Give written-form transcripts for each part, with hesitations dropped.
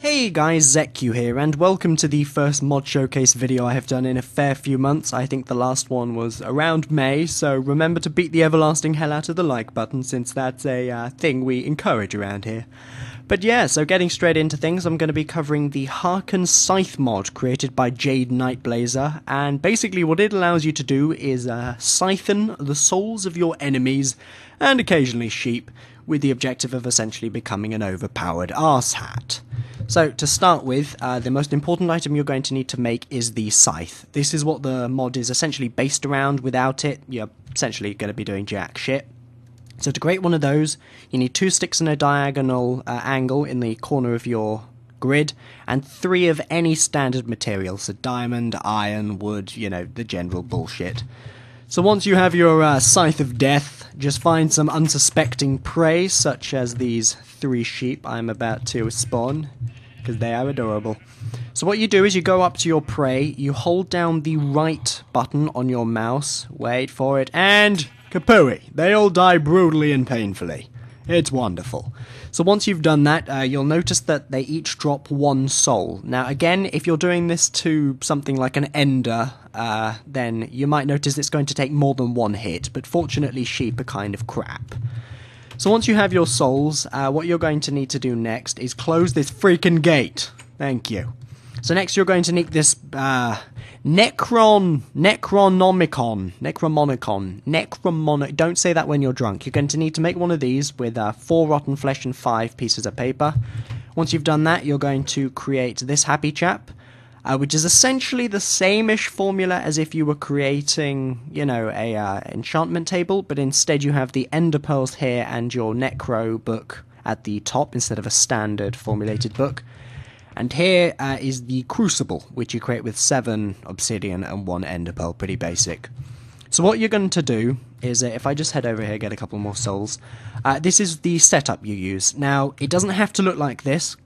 Hey guys, ZQ here, and welcome to the first mod showcase video I have done in a fair few months. I think the last one was around May, so remember to beat the everlasting hell out of the like button, since that's a thing we encourage around here. But yeah, so getting straight into things, I'm going to be covering the Harken Scythe mod created by Jade Nightblazer, and basically what it allows you to do is siphon the souls of your enemies, and occasionally sheep, with the objective of essentially becoming an overpowered arsehat. So, to start with, the most important item you're going to need to make is the scythe. This is what the mod is essentially based around. Without it, you're essentially going to be doing jack shit. So to create one of those, you need 2 sticks in a diagonal angle in the corner of your grid, and 3 of any standard material, so diamond, iron, wood, you know, the general bullshit. So once you have your scythe of death, just find some unsuspecting prey, such as these 3 sheep I'm about to spawn, because they are adorable. So what you do is you go up to your prey, you hold down the right button on your mouse, wait for it, and kapooey! They all die brutally and painfully. It's wonderful. So once you've done that, you'll notice that they each drop 1 soul. Now again, if you're doing this to something like an ender, then you might notice it's going to take more than 1 hit, but fortunately sheep are kind of crap. So once you have your souls, what you're going to need to do next is close this freaking gate. Thank you. So next you're going to need this Necromonicon. Don't say that when you're drunk. You're going to need to make one of these with 4 rotten flesh and 5 pieces of paper. Once you've done that, you're going to create this happy chap, which is essentially the same-ish formula as if you were creating, you know, a enchantment table, but instead you have the ender pearls here and your necro book at the top instead of a standard formulated book. And here is the crucible, which you create with 7 obsidian and 1 ender pearl, pretty basic. So what you're going to do is, if I just head over here, get a couple more souls, this is the setup you use. Now, it doesn't have to look like this.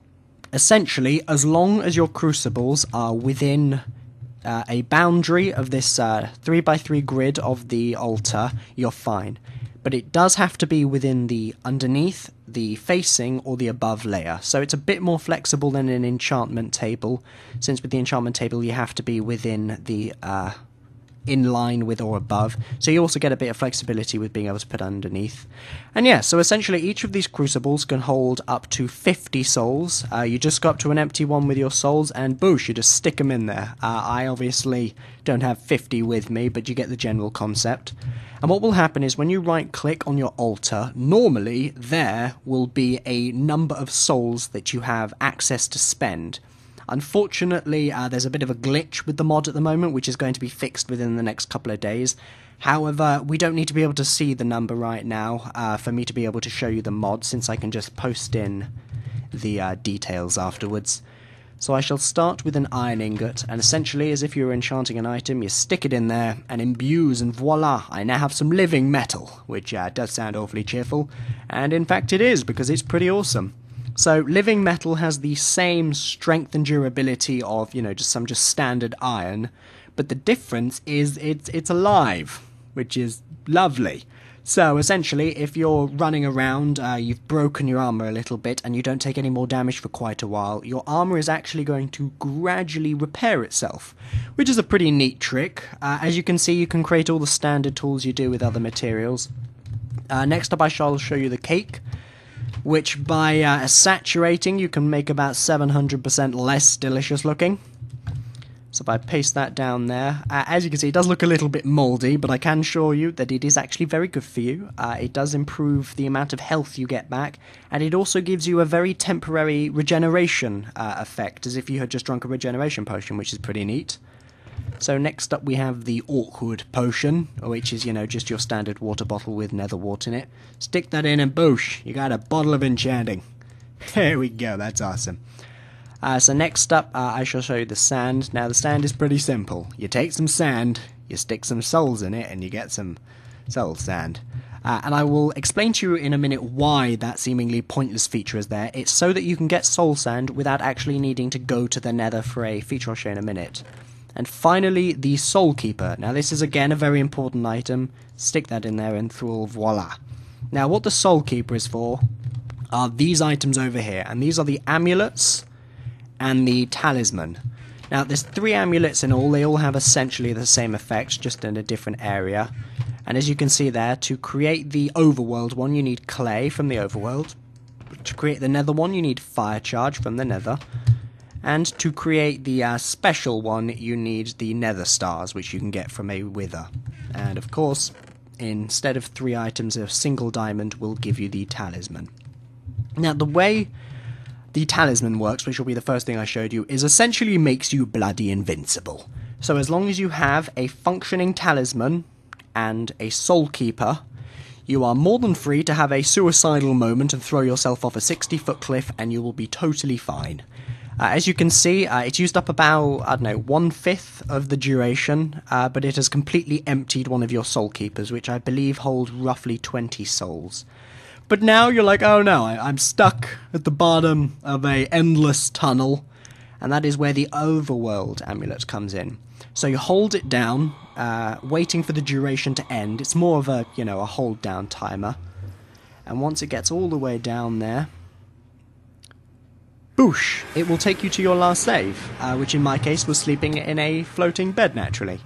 Essentially, as long as your crucibles are within a boundary of this 3x3 grid of the altar, you're fine. But it does have to be within the underneath, the facing, or the above layer. So it's a bit more flexible than an enchantment table, since with the enchantment table you have to be within the in line with or above, so you also get a bit of flexibility with being able to put underneath. And yeah, so essentially each of these crucibles can hold up to 50 souls. You just go up to an empty one with your souls and boosh, you just stick them in there. I obviously don't have 50 with me, but you get the general concept. And what will happen is when you right click on your altar, normally there will be a number of souls that you have access to spend. Unfortunately, there's a bit of a glitch with the mod at the moment, which is going to be fixed within the next couple of days. However, we don't need to be able to see the number right now for me to be able to show you the mod, since I can just post in the details afterwards. So I shall start with an iron ingot, and essentially, as if you were enchanting an item, you stick it in there, and imbues, and voila, I now have some living metal, which does sound awfully cheerful, and in fact it is, because it's pretty awesome. So, living metal has the same strength and durability of, you know, just standard iron, but the difference is it's alive, which is lovely. So, essentially, if you're running around, you've broken your armor a little bit, and you don't take any more damage for quite a while, your armor is actually going to gradually repair itself, which is a pretty neat trick. As you can see, you can create all the standard tools you do with other materials. Next up, I shall show you the cake, which by saturating you can make about 700% less delicious looking. So if I paste that down there, as you can see it does look a little bit mouldy, but I can assure you that it is actually very good for you. It does improve the amount of health you get back, and it also gives you a very temporary regeneration effect, as if you had just drunk a regeneration potion, which is pretty neat. So next up we have the awkward potion, which is, you know, just your standard water bottle with nether wart in it. Stick that in and boosh, you got a bottle of enchanting. There we go, that's awesome. So next up I shall show you the sand. Now the sand is pretty simple. You take some sand, you stick some souls in it, and you get some soul sand. And I will explain to you in a minute why that seemingly pointless feature is there. It's so that you can get soul sand without actually needing to go to the nether for a feature I'll show in a minute. And finally, the Soul Keeper. Now this is again a very important item. Stick that in there and voila. Now what the Soul Keeper is for are these items over here, and these are the amulets and the talisman. Now there's 3 amulets in all, they all have essentially the same effect, just in a different area. And as you can see there, to create the overworld one you need clay from the overworld. To create the nether one you need fire charge from the nether. And to create the special one you need the nether stars, which you can get from a wither. And of course, instead of 3 items, a single diamond will give you the talisman. Now the way the talisman works, which will be the first thing I showed you, is essentially makes you bloody invincible. So as long as you have a functioning talisman and a soul keeper, you are more than free to have a suicidal moment and throw yourself off a 60-foot cliff and you will be totally fine. As you can see, it's used up about, I don't know, 1/5 of the duration, but it has completely emptied one of your soul keepers, which I believe hold roughly 20 souls. But now you're like, oh no, I'm stuck at the bottom of a endless tunnel, and that is where the overworld amulet comes in. So you hold it down, waiting for the duration to end. It's more of a, you know, a hold down timer. And once it gets all the way down there, boosh, it will take you to your last save, which in my case was sleeping in a floating bed naturally.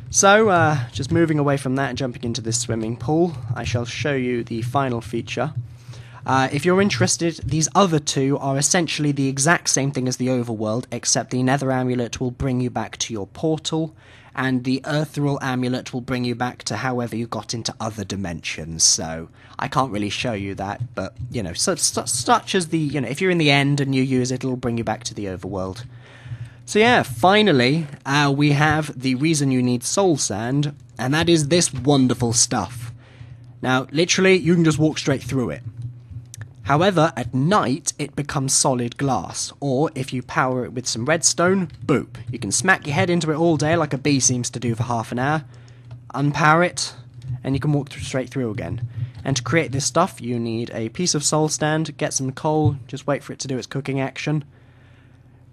So, just moving away from that and jumping into this swimming pool, I shall show you the final feature. If you're interested, these other 2 are essentially the exact same thing as the overworld, except the nether amulet will bring you back to your portal, and the earthral amulet will bring you back to however you got into other dimensions. So, I can't really show you that, but, you know, such as the, you know, if you're in the end and you use it, it'll bring you back to the overworld. So yeah, finally, we have the reason you need soul sand, and that is this wonderful stuff. Now, literally, you can just walk straight through it. However, at night, it becomes solid glass, or if you power it with some redstone, boop. You can smack your head into it all day like a bee seems to do for half an hour, unpower it, and you can walk straight through again. And to create this stuff, you need a piece of soul sand, get some coal, just wait for it to do its cooking action,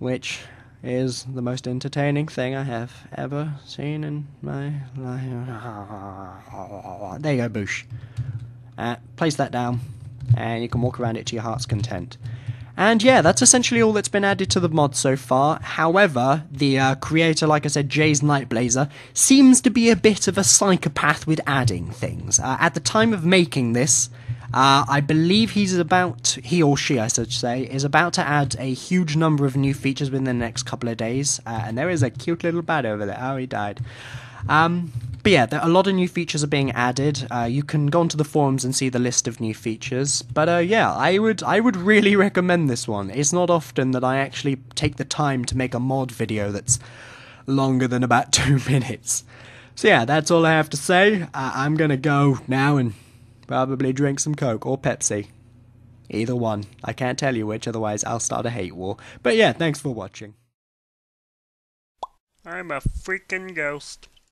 which is the most entertaining thing I have ever seen in my life. There you go, boosh. Place that down, and you can walk around it to your heart's content. And yeah, that's essentially all that's been added to the mod so far. However, the creator, like I said, Jay's Nightblazer, seems to be a bit of a psychopath with adding things. At the time of making this, I believe he or she, I should say, is about to add a huge number of new features within the next couple of days. And there is a cute little bat over there. Oh, he died. But yeah, a lot of new features are being added. You can go onto the forums and see the list of new features. But yeah, I would really recommend this one. It's not often that I actually take the time to make a mod video that's longer than about 2 minutes. So yeah, that's all I have to say. I'm gonna go now and probably drink some Coke or Pepsi. Either one. I can't tell you which, otherwise I'll start a hate war. But yeah, thanks for watching. I'm a freaking ghost.